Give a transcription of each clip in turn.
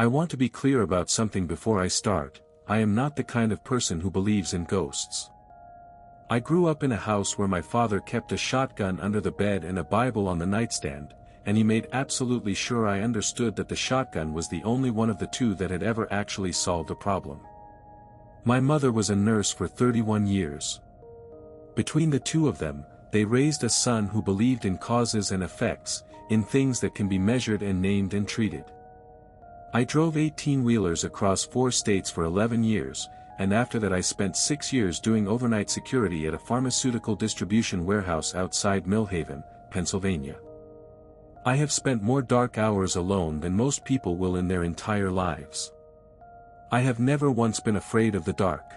I want to be clear about something before I start. I am not the kind of person who believes in ghosts. I grew up in a house where my father kept a shotgun under the bed and a Bible on the nightstand, and he made absolutely sure I understood that the shotgun was the only one of the two that had ever actually solved a problem. My mother was a nurse for 31 years. Between the two of them, they raised a son who believed in causes and effects, in things that can be measured and named and treated. I drove 18-wheelers across 4 states for 11 years, and after that I spent 6 years doing overnight security at a pharmaceutical distribution warehouse outside Millhaven, Pennsylvania. I have spent more dark hours alone than most people will in their entire lives. I have never once been afraid of the dark.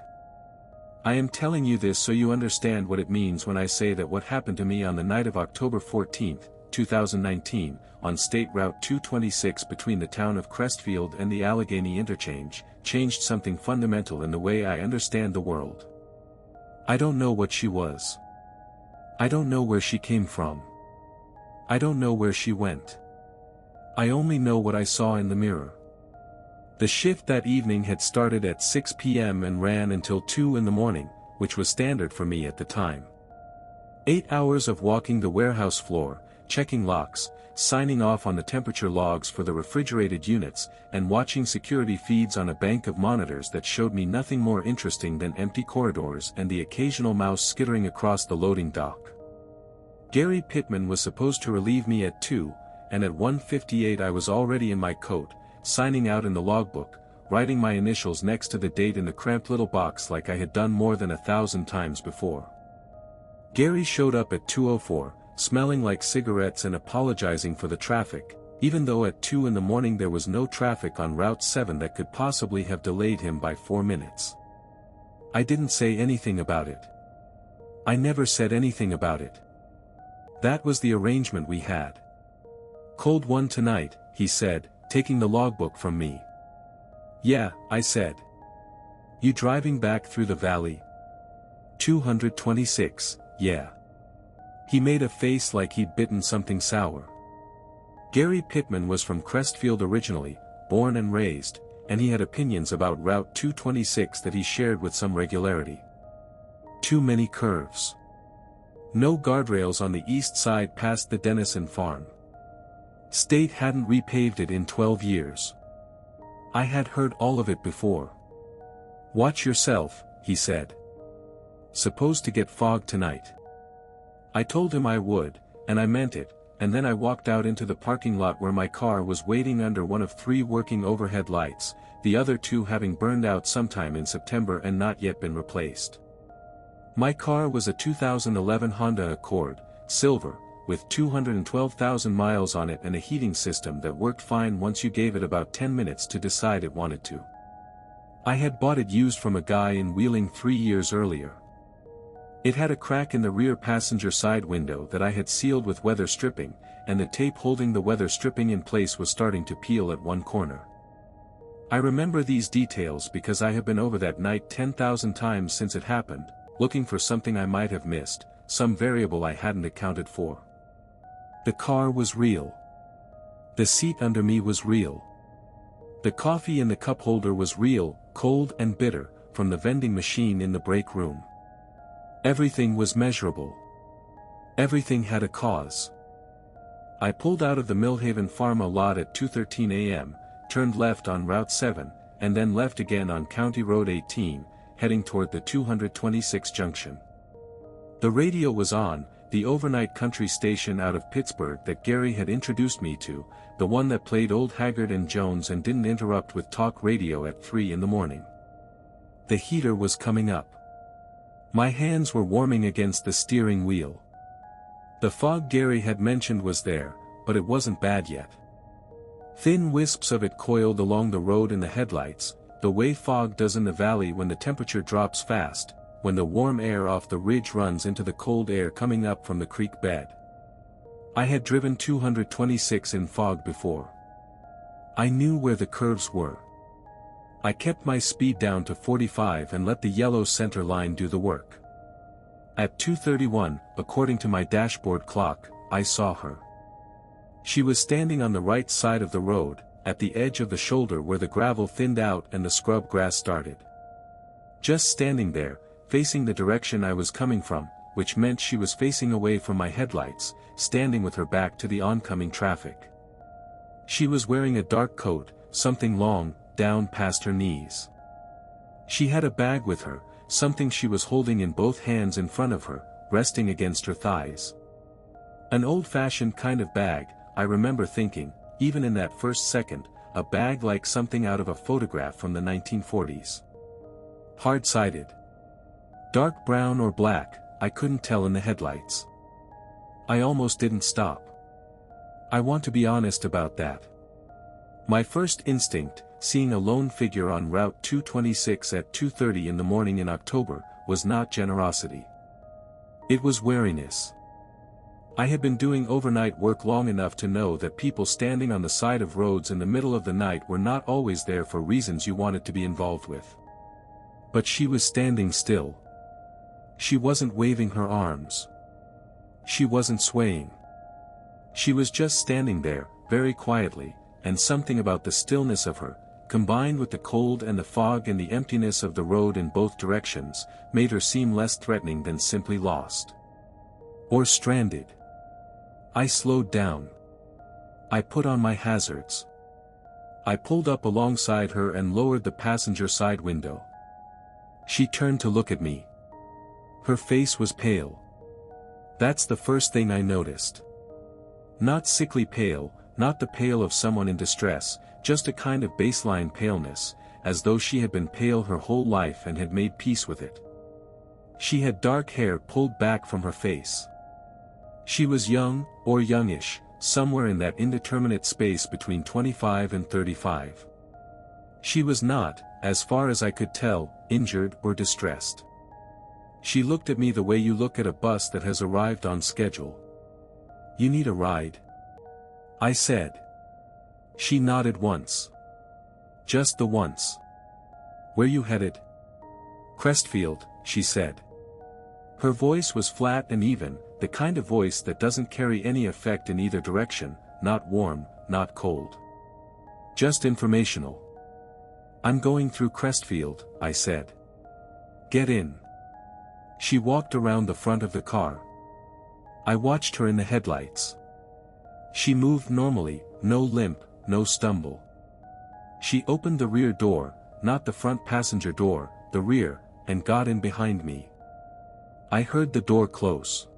I am telling you this so you understand what it means when I say that what happened to me on the night of October 14, 2019, on State Route 226 between the town of Crestfield and the Allegheny Interchange, changed something fundamental in the way I understand the world. I don't know what she was. I don't know where she came from. I don't know where she went. I only know what I saw in the mirror. The shift that evening had started at 6 p.m. and ran until 2 in the morning, which was standard for me at the time. 8 hours of walking the warehouse floor, checking locks, signing off on the temperature logs for the refrigerated units, and watching security feeds on a bank of monitors that showed me nothing more interesting than empty corridors and the occasional mouse skittering across the loading dock. Gary Pittman was supposed to relieve me at 2, and at 1:58 I was already in my coat, signing out in the logbook, writing my initials next to the date in the cramped little box like I had done more than 1,000 times before. Gary showed up at 2:04, smelling like cigarettes and apologizing for the traffic, even though at 2 in the morning there was no traffic on Route 7 that could possibly have delayed him by 4 minutes. I didn't say anything about it. I never said anything about it. That was the arrangement we had. "Cold one tonight," he said, taking the logbook from me. "Yeah," I said. "You driving back through the valley?" 226, yeah. He made a face like he'd bitten something sour. Gary Pittman was from Crestfield originally, born and raised, and he had opinions about Route 226 that he shared with some regularity. Too many curves. No guardrails on the east side past the Dennison farm. State hadn't repaved it in 12 years. I had heard all of it before. "Watch yourself," he said. "Supposed to get fog tonight." I told him I would, and I meant it, and then I walked out into the parking lot where my car was waiting under one of 3 working overhead lights, the other 2 having burned out sometime in September and not yet been replaced. My car was a 2011 Honda Accord, silver, with 212,000 miles on it and a heating system that worked fine once you gave it about 10 minutes to decide it wanted to. I had bought it used from a guy in Wheeling 3 years earlier. It had a crack in the rear passenger side window that I had sealed with weather stripping, and the tape holding the weather stripping in place was starting to peel at one corner. I remember these details because I have been over that night 10,000 times since it happened, looking for something I might have missed, some variable I hadn't accounted for. The car was real. The seat under me was real. The coffee in the cup holder was real, cold and bitter, from the vending machine in the break room. Everything was measurable. Everything had a cause. I pulled out of the Millhaven Pharma lot at 2:13 a.m., turned left on Route 7, and then left again on County Road 18, heading toward the 226 junction. The radio was on, the overnight country station out of Pittsburgh that Gary had introduced me to, the one that played Old Haggard and Jones and didn't interrupt with talk radio at 3 in the morning. The heater was coming up. My hands were warming against the steering wheel. The fog Gary had mentioned was there, but it wasn't bad yet. Thin wisps of it coiled along the road in the headlights, the way fog does in the valley when the temperature drops fast, when the warm air off the ridge runs into the cold air coming up from the creek bed. I had driven 226 in fog before. I knew where the curves were. I kept my speed down to 45 and let the yellow center line do the work. At 2:31, according to my dashboard clock, I saw her. She was standing on the right side of the road, at the edge of the shoulder where the gravel thinned out and the scrub grass started. Just standing there, facing the direction I was coming from, which meant she was facing away from my headlights, standing with her back to the oncoming traffic. She was wearing a dark coat, something long, down past her knees. She had a bag with her, something she was holding in both hands in front of her, resting against her thighs. An old-fashioned kind of bag, I remember thinking, even in that first second, a bag like something out of a photograph from the 1940s. Hard-sided. Dark brown or black, I couldn't tell in the headlights. I almost didn't stop. I want to be honest about that. My first instinct, seeing a lone figure on Route 226 at 2:30 in the morning in October, was not generosity. It was wariness. I had been doing overnight work long enough to know that people standing on the side of roads in the middle of the night were not always there for reasons you wanted to be involved with. But she was standing still. She wasn't waving her arms. She wasn't swaying. She was just standing there, very quietly, and something about the stillness of her, combined with the cold and the fog and the emptiness of the road in both directions, made her seem less threatening than simply lost. Or stranded. I slowed down. I put on my hazards. I pulled up alongside her and lowered the passenger side window. She turned to look at me. Her face was pale. That's the first thing I noticed. Not sickly pale, not the pale of someone in distress, just a kind of baseline paleness, as though she had been pale her whole life and had made peace with it. She had dark hair pulled back from her face. She was young, or youngish, somewhere in that indeterminate space between 25 and 35. She was not, as far as I could tell, injured or distressed. She looked at me the way you look at a bus that has arrived on schedule. "You need a ride?" I said. She nodded once. Just the once. "Where you headed?" "Crestfield," she said. Her voice was flat and even, the kind of voice that doesn't carry any effect in either direction, not warm, not cold. Just informational. "I'm going through Crestfield," I said. "Get in." She walked around the front of the car. I watched her in the headlights. She moved normally, no limp, no stumble. She opened the rear door, not the front passenger door, the rear, and got in behind me. I heard the door close.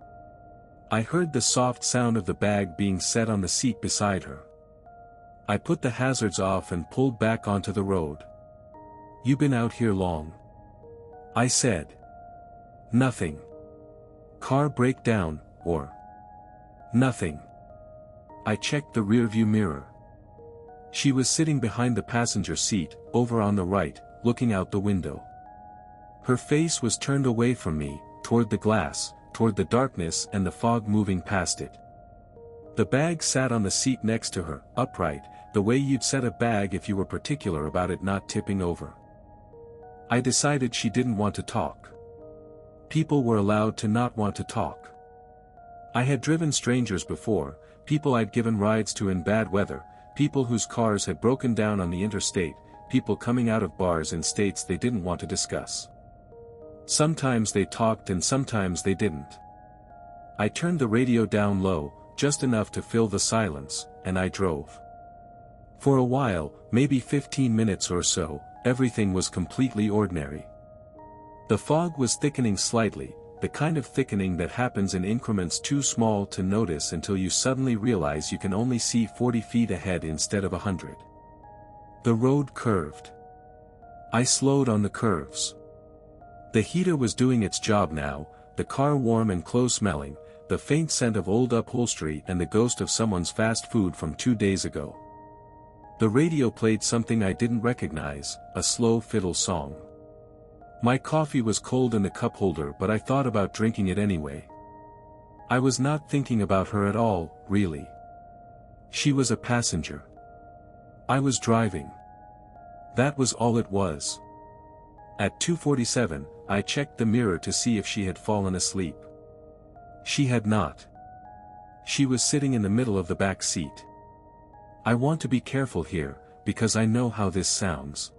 I heard the soft sound of the bag being set on the seat beside her. I put the hazards off and pulled back onto the road. "You been out here long?" I said. "Nothing. Car breakdown, or?" "Nothing." I checked the rearview mirror. She was sitting behind the passenger seat, over on the right, looking out the window. Her face was turned away from me, toward the glass, toward the darkness and the fog moving past it. The bag sat on the seat next to her, upright, the way you'd set a bag if you were particular about it not tipping over. I decided she didn't want to talk. People were allowed to not want to talk. I had driven strangers before, people I'd given rides to in bad weather, people whose cars had broken down on the interstate, people coming out of bars in states they didn't want to discuss. Sometimes they talked and sometimes they didn't. I turned the radio down low, just enough to fill the silence, and I drove. For a while, maybe 15 minutes or so, everything was completely ordinary. The fog was thickening slightly, the kind of thickening that happens in increments too small to notice until you suddenly realize you can only see 40 feet ahead instead of 100. The road curved. I slowed on the curves. The heater was doing its job now, the car warm and close-smelling, the faint scent of old upholstery and the ghost of someone's fast food from 2 days ago. The radio played something I didn't recognize, a slow fiddle song. My coffee was cold in the cup holder, but I thought about drinking it anyway. I was not thinking about her at all, really. She was a passenger. I was driving. That was all it was. At 2:47, I checked the mirror to see if she had fallen asleep. She had not. She was sitting in the middle of the back seat. I want to be careful here, because I know how this sounds.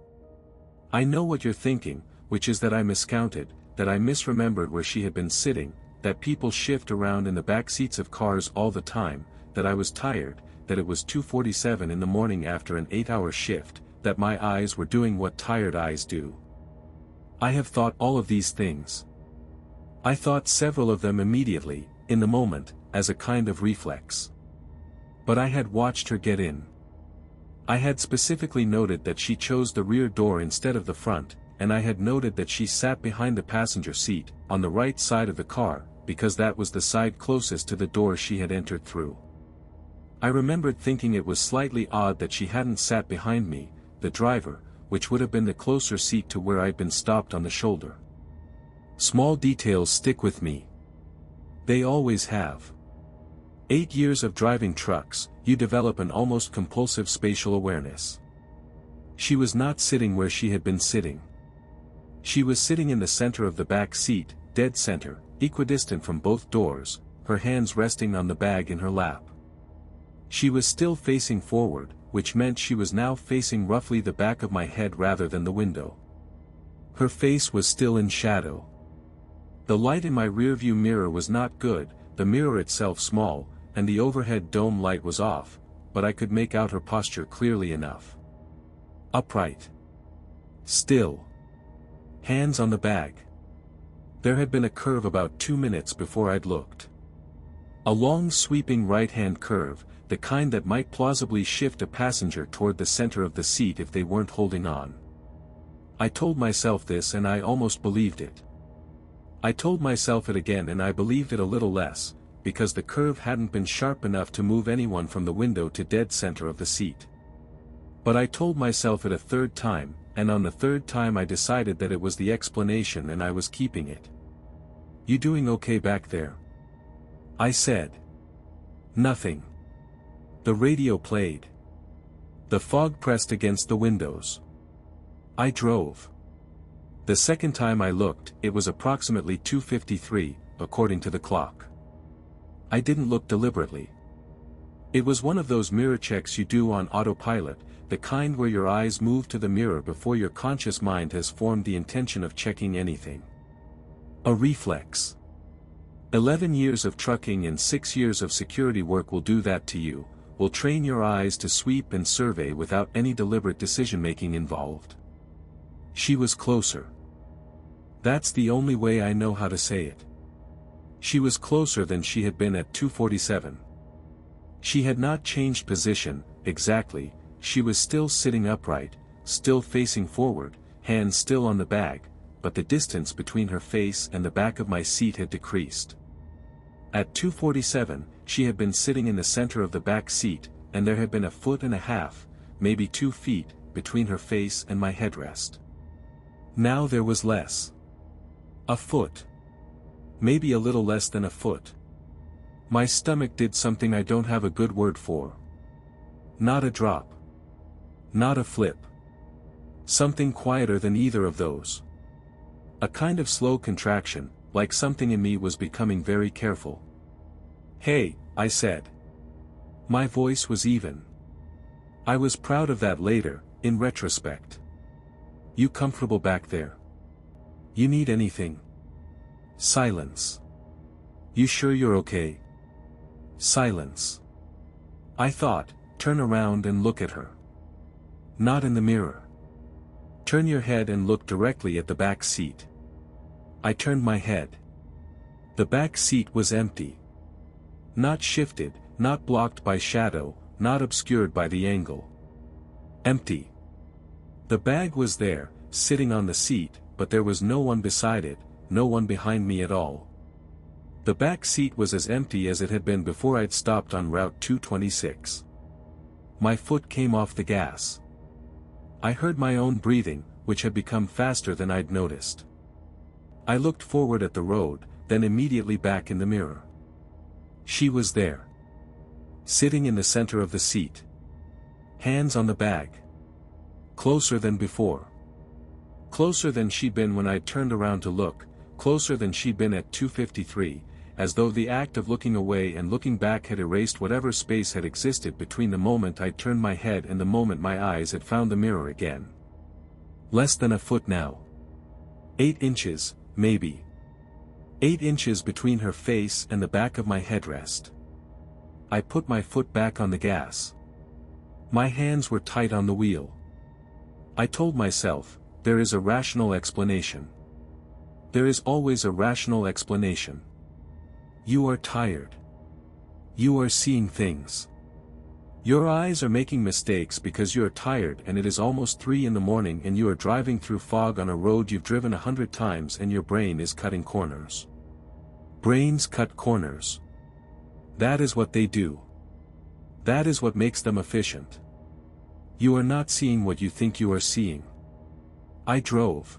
I know what you're thinking, which is that I miscounted, that I misremembered where she had been sitting, that people shift around in the back seats of cars all the time, that I was tired, that it was 2:47 in the morning after an 8-hour shift, that my eyes were doing what tired eyes do. I have thought all of these things. I thought several of them immediately, in the moment, as a kind of reflex. But I had watched her get in. I had specifically noted that she chose the rear door instead of the front, and I had noted that she sat behind the passenger seat, on the right side of the car, because that was the side closest to the door she had entered through. I remembered thinking it was slightly odd that she hadn't sat behind me, the driver, which would have been the closer seat to where I'd been stopped on the shoulder. Small details stick with me. They always have. 8 years of driving trucks, you develop an almost compulsive spatial awareness. She was not sitting where she had been sitting. She was sitting in the center of the back seat, dead center, equidistant from both doors, her hands resting on the bag in her lap. She was still facing forward, which meant she was now facing roughly the back of my head rather than the window. Her face was still in shadow. The light in my rearview mirror was not good, the mirror itself small, and the overhead dome light was off, but I could make out her posture clearly enough. Upright. Still. Hands on the bag. There had been a curve about 2 minutes before I'd looked. A long sweeping right-hand curve, the kind that might plausibly shift a passenger toward the center of the seat if they weren't holding on. I told myself this and I almost believed it. I told myself it again and I believed it a little less, because the curve hadn't been sharp enough to move anyone from the window to dead center of the seat. But I told myself it a third time, and on the third time I decided that it was the explanation and I was keeping it. "You doing okay back there?" I said. Nothing. The radio played. The fog pressed against the windows. I drove. The second time I looked, it was approximately 2:53, according to the clock. I didn't look deliberately. It was one of those mirror checks you do on autopilot, the kind where your eyes move to the mirror before your conscious mind has formed the intention of checking anything. A reflex. 11 years of trucking and 6 years of security work will do that to you, will train your eyes to sweep and survey without any deliberate decision-making involved. She was closer. That's the only way I know how to say it. She was closer than she had been at 2:47. She had not changed position, exactly, she was still sitting upright, still facing forward, hands still on the bag, but the distance between her face and the back of my seat had decreased. At 2:47, she had been sitting in the center of the back seat, and there had been 1.5 feet, maybe 2 feet, between her face and my headrest. Now there was less. A foot. Maybe a little less than a foot. My stomach did something I don't have a good word for. Not a drop. Not a flip. Something quieter than either of those. A kind of slow contraction, like something in me was becoming very careful. "Hey," I said. My voice was even. I was proud of that later, in retrospect. "You comfortable back there? You need anything?" Silence. "You sure you're okay?" Silence. I thought, turn around and look at her. Not in the mirror. Turn your head and look directly at the back seat. I turned my head. The back seat was empty. Not shifted, not blocked by shadow, not obscured by the angle. Empty. The bag was there, sitting on the seat, but there was no one beside it, no one behind me at all. The back seat was as empty as it had been before I'd stopped on Route 226. My foot came off the gas. I heard my own breathing, which had become faster than I'd noticed. I looked forward at the road, then immediately back in the mirror. She was there. Sitting in the center of the seat. Hands on the bag. Closer than before. Closer than she'd been when I'd turned around to look, closer than she'd been at 2:53, as though the act of looking away and looking back had erased whatever space had existed between the moment I'd turned my head and the moment my eyes had found the mirror again. Less than a foot now. 8 inches, maybe. 8 inches between her face and the back of my headrest. I put my foot back on the gas. My hands were tight on the wheel. I told myself, there is a rational explanation. There is always a rational explanation. You are tired. You are seeing things. Your eyes are making mistakes because you are tired and it is almost 3 in the morning and you are driving through fog on a road you've driven 100 times and your brain is cutting corners. Brains cut corners. That is what they do. That is what makes them efficient. You are not seeing what you think you are seeing. I drove.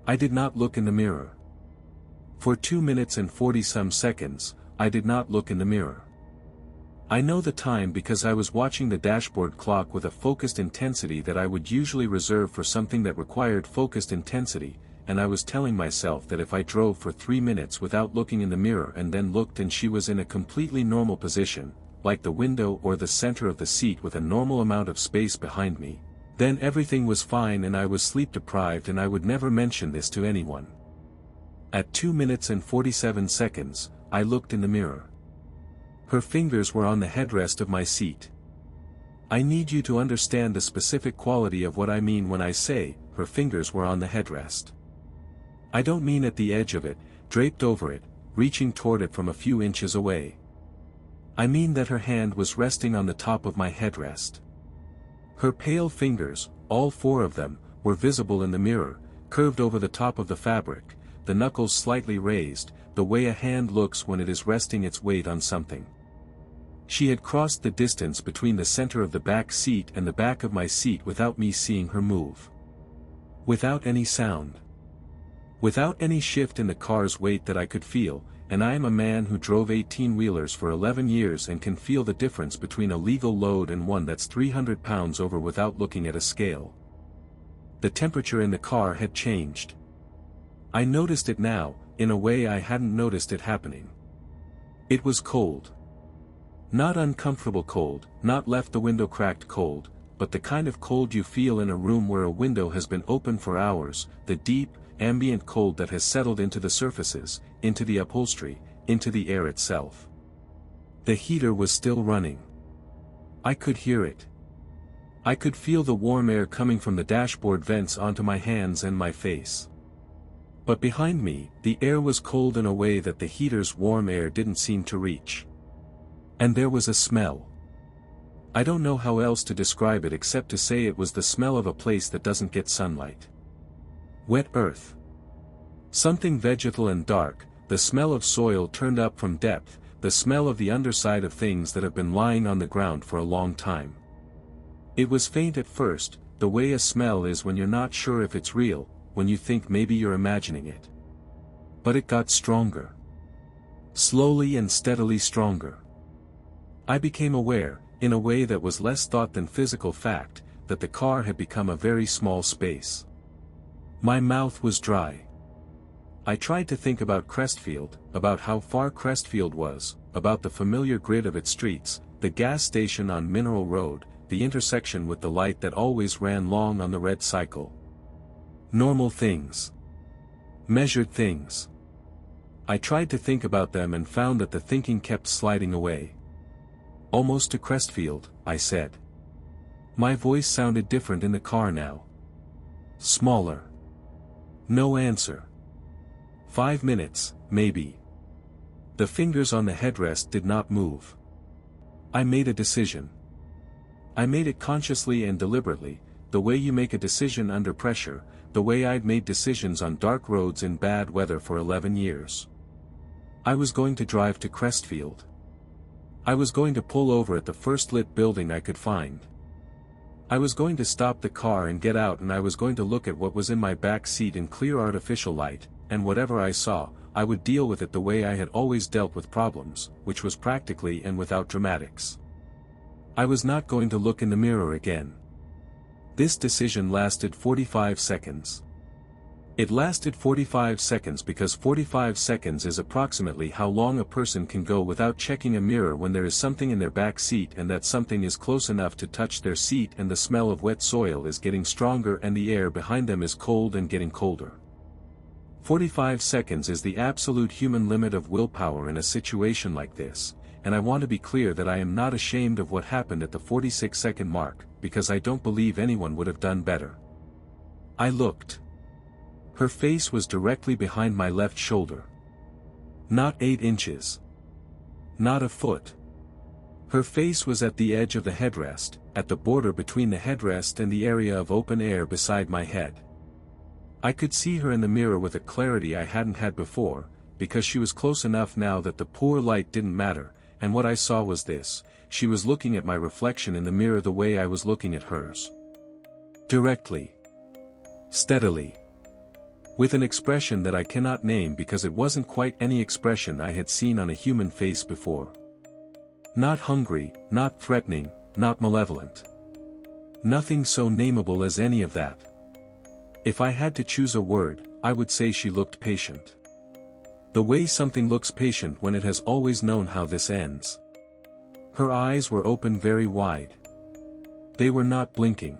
I did not look in the mirror. For 2 minutes and 40-some seconds, I did not look in the mirror. I know the time because I was watching the dashboard clock with a focused intensity that I would usually reserve for something that required focused intensity, and I was telling myself that if I drove for 3 minutes without looking in the mirror and then looked and she was in a completely normal position, like the window or the center of the seat with a normal amount of space behind me, then everything was fine and I was sleep deprived and I would never mention this to anyone. At 2 minutes and 47 seconds, I looked in the mirror. Her fingers were on the headrest of my seat. I need you to understand the specific quality of what I mean when I say, her fingers were on the headrest. I don't mean at the edge of it, draped over it, reaching toward it from a few inches away. I mean that her hand was resting on the top of my headrest. Her pale fingers, all 4 of them, were visible in the mirror, curved over the top of the fabric, the knuckles slightly raised, the way a hand looks when it is resting its weight on something. She had crossed the distance between the center of the back seat and the back of my seat without me seeing her move. Without any sound. Without any shift in the car's weight that I could feel, and I am a man who drove 18-wheelers for 11 years and can feel the difference between a legal load and one that's 300 pounds over without looking at a scale. The temperature in the car had changed. I noticed it now, in a way I hadn't noticed it happening. It was cold. Not uncomfortable cold, not left the window cracked cold, but the kind of cold you feel in a room where a window has been open for hours, the deep, ambient cold that has settled into the surfaces, into the upholstery, into the air itself. The heater was still running. I could hear it. I could feel the warm air coming from the dashboard vents onto my hands and my face. But behind me, the air was cold in a way that the heater's warm air didn't seem to reach. And there was a smell. I don't know how else to describe it except to say it was the smell of a place that doesn't get sunlight. Wet earth. Something vegetal and dark, the smell of soil turned up from depth, the smell of the underside of things that have been lying on the ground for a long time. It was faint at first, the way a smell is when you're not sure if it's real, when you think maybe you're imagining it. But it got stronger. Slowly and steadily stronger. I became aware, in a way that was less thought than physical fact, that the car had become a very small space. My mouth was dry. I tried to think about Crestfield, about how far Crestfield was, about the familiar grid of its streets, the gas station on Mineral Road, the intersection with the light that always ran long on the red cycle. Normal things. Measured things. I tried to think about them and found that the thinking kept sliding away. Almost to Crestfield, I said. My voice sounded different in the car now. Smaller. No answer. 5 minutes, maybe. The fingers on the headrest did not move. I made a decision. I made it consciously and deliberately, the way you make a decision under pressure, the way I'd made decisions on dark roads in bad weather for 11 years. I was going to drive to Crestfield. I was going to pull over at the first lit building I could find. I was going to stop the car and get out, and I was going to look at what was in my back seat in clear artificial light, and whatever I saw, I would deal with it the way I had always dealt with problems, which was practically and without dramatics. I was not going to look in the mirror again. This decision lasted 45 seconds. It lasted 45 seconds because 45 seconds is approximately how long a person can go without checking a mirror when there is something in their back seat and that something is close enough to touch their seat and the smell of wet soil is getting stronger and the air behind them is cold and getting colder. 45 seconds is the absolute human limit of willpower in a situation like this, and I want to be clear that I am not ashamed of what happened at the 46-second mark, because I don't believe anyone would have done better. I looked. Her face was directly behind my left shoulder. Not 8 inches. Not a foot. Her face was at the edge of the headrest, at the border between the headrest and the area of open air beside my head. I could see her in the mirror with a clarity I hadn't had before, because she was close enough now that the poor light didn't matter, and what I saw was this: she was looking at my reflection in the mirror the way I was looking at hers. Directly. Steadily. With an expression that I cannot name because it wasn't quite any expression I had seen on a human face before. Not hungry, not threatening, not malevolent. Nothing so nameable as any of that. If I had to choose a word, I would say she looked patient. The way something looks patient when it has always known how this ends. Her eyes were open very wide. They were not blinking.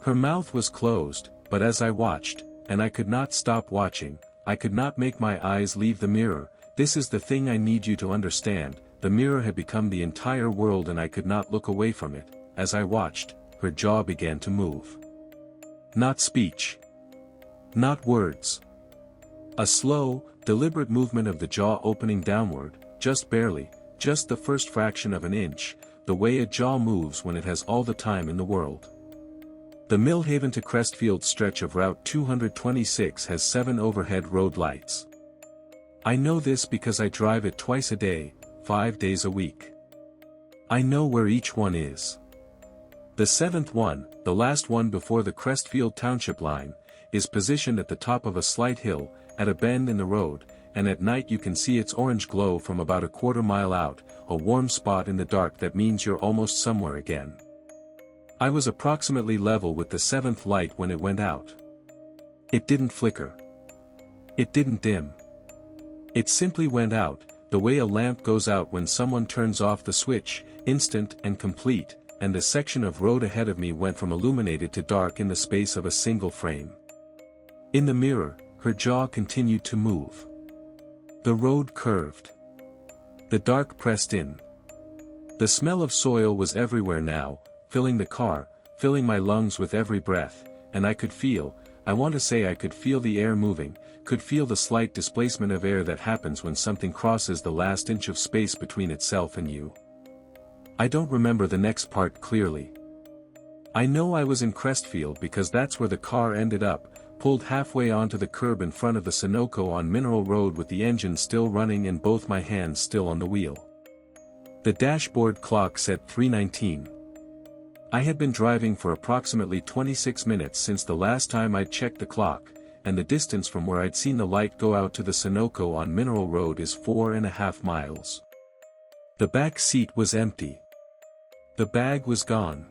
Her mouth was closed, but as I watched, and I could not stop watching, I could not make my eyes leave the mirror. This is the thing I need you to understand: the mirror had become the entire world and I could not look away from it. As I watched, her jaw began to move. Not speech. Not words. A slow, deliberate movement of the jaw opening downward, just barely, just the first fraction of an inch, the way a jaw moves when it has all the time in the world. The Millhaven to Crestfield stretch of Route 226 has 7 overhead road lights. I know this because I drive it twice a day, 5 days a week. I know where each one is. The 7th one, the last one before the Crestfield Township line, is positioned at the top of a slight hill, at a bend in the road, and at night you can see its orange glow from about a quarter mile out, a warm spot in the dark that means you're almost somewhere again. I was approximately level with the 7th light when it went out. It didn't flicker. It didn't dim. It simply went out, the way a lamp goes out when someone turns off the switch, instant and complete, and the section of road ahead of me went from illuminated to dark in the space of a single frame. In the mirror, her jaw continued to move. The road curved. The dark pressed in. The smell of soil was everywhere now, filling the car, filling my lungs with every breath, and I could feel, I want to say I could feel the air moving, could feel the slight displacement of air that happens when something crosses the last inch of space between itself and you. I don't remember the next part clearly. I know I was in Crestfield because that's where the car ended up, pulled halfway onto the curb in front of the Sunoco on Mineral Road with the engine still running and both my hands still on the wheel. The dashboard clock said 3:19. I had been driving for approximately 26 minutes since the last time I'd checked the clock, and the distance from where I'd seen the light go out to the Sunoco on Mineral Road is 4.5 miles. The back seat was empty. The bag was gone.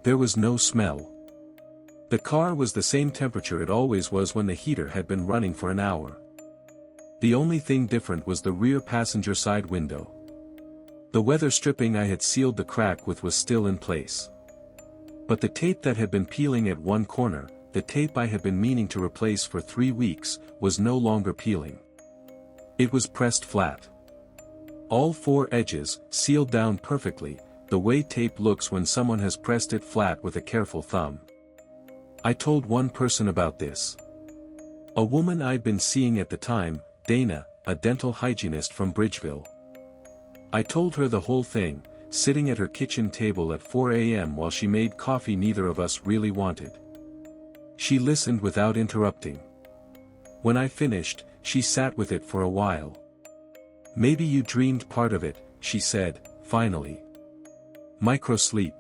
There was no smell. The car was the same temperature it always was when the heater had been running for an hour. The only thing different was the rear passenger side window. The weather stripping I had sealed the crack with was still in place. But the tape that had been peeling at one corner, the tape I had been meaning to replace for 3 weeks, was no longer peeling. It was pressed flat. All 4 edges, sealed down perfectly, the way tape looks when someone has pressed it flat with a careful thumb. I told one person about this. A woman I'd been seeing at the time, Dana, a dental hygienist from Bridgeville. I told her the whole thing, sitting at her kitchen table at 4 a.m. while she made coffee neither of us really wanted. She listened without interrupting. When I finished, she sat with it for a while. "Maybe you dreamed part of it," she said, finally. "Microsleep.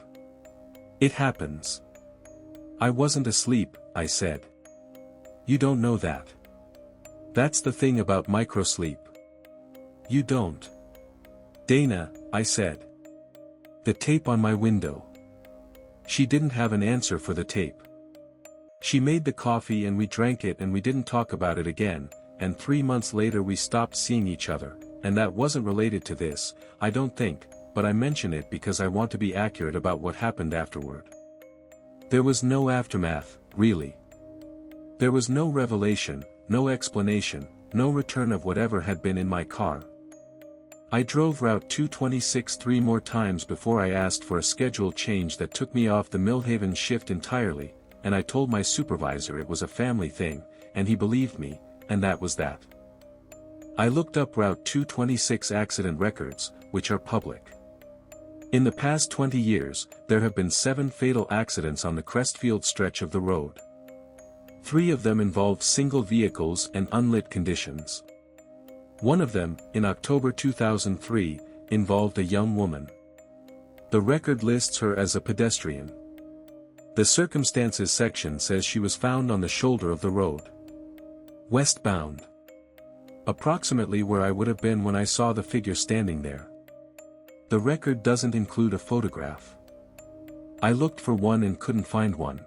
It happens." "I wasn't asleep," I said. "You don't know that. That's the thing about microsleep. You don't." "Dana," I said. "The tape on my window." She didn't have an answer for the tape. She made the coffee and we drank it and we didn't talk about it again, and 3 months later we stopped seeing each other, and that wasn't related to this, I don't think, but I mention it because I want to be accurate about what happened afterward. There was no aftermath, really. There was no revelation, no explanation, no return of whatever had been in my car. I drove Route 226 3 more times before I asked for a schedule change that took me off the Millhaven shift entirely, and I told my supervisor it was a family thing, and he believed me, and that was that. I looked up Route 226 accident records, which are public. In the past 20 years, there have been 7 fatal accidents on the Crestfield stretch of the road. 3 of them involved single vehicles and unlit conditions. One of them, in October 2003, involved a young woman. The record lists her as a pedestrian. The circumstances section says she was found on the shoulder of the road, westbound. Approximately where I would have been when I saw the figure standing there. The record doesn't include a photograph. I looked for one and couldn't find one.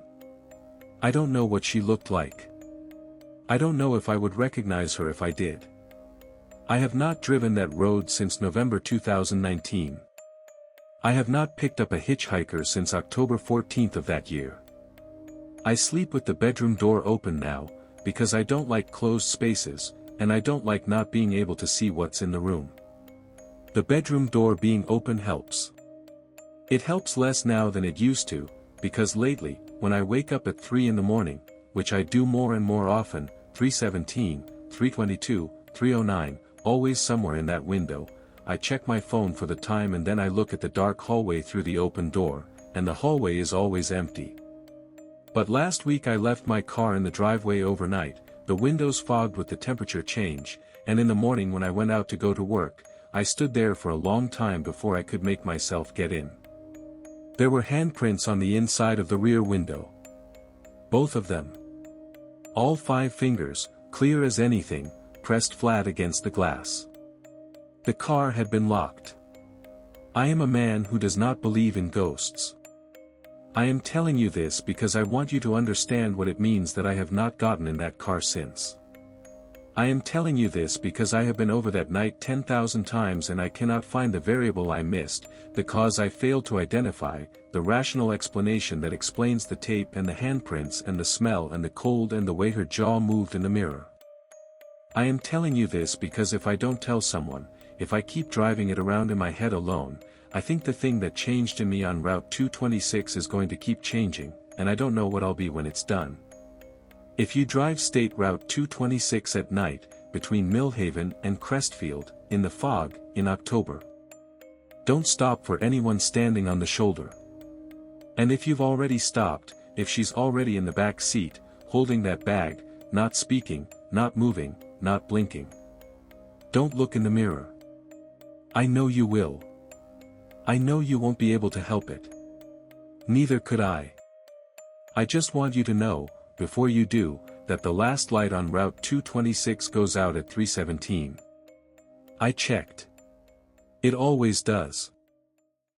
I don't know what she looked like. I don't know if I would recognize her if I did. I have not driven that road since November 2019. I have not picked up a hitchhiker since October 14th of that year. I sleep with the bedroom door open now, because I don't like closed spaces, and I don't like not being able to see what's in the room. The bedroom door being open helps. It helps less now than it used to, because lately, when I wake up at 3 in the morning, which I do more and more often, 3:17, 3:22, 3:09, always somewhere in that window, I check my phone for the time and then I look at the dark hallway through the open door, and the hallway is always empty. But last week I left my car in the driveway overnight, the windows fogged with the temperature change, and in the morning when I went out to go to work, I stood there for a long time before I could make myself get in. There were handprints on the inside of the rear window. Both of them. All 5 fingers, clear as anything, pressed flat against the glass. The car had been locked. I am a man who does not believe in ghosts. I am telling you this because I want you to understand what it means that I have not gotten in that car since. I am telling you this because I have been over that night 10,000 times and I cannot find the variable I missed, the cause I failed to identify, the rational explanation that explains the tape and the handprints and the smell and the cold and the way her jaw moved in the mirror. I am telling you this because if I don't tell someone, if I keep driving it around in my head alone, I think the thing that changed in me on Route 226 is going to keep changing, and I don't know what I'll be when it's done. If you drive State Route 226 at night, between Millhaven and Crestfield, in the fog, in October, don't stop for anyone standing on the shoulder. And if you've already stopped, if she's already in the back seat, holding that bag, not speaking, not moving, not blinking, don't look in the mirror. I know you will. I know you won't be able to help it. Neither could I. I just want you to know, before you do, that the last light on Route 226 goes out at 3:17. I checked. It always does.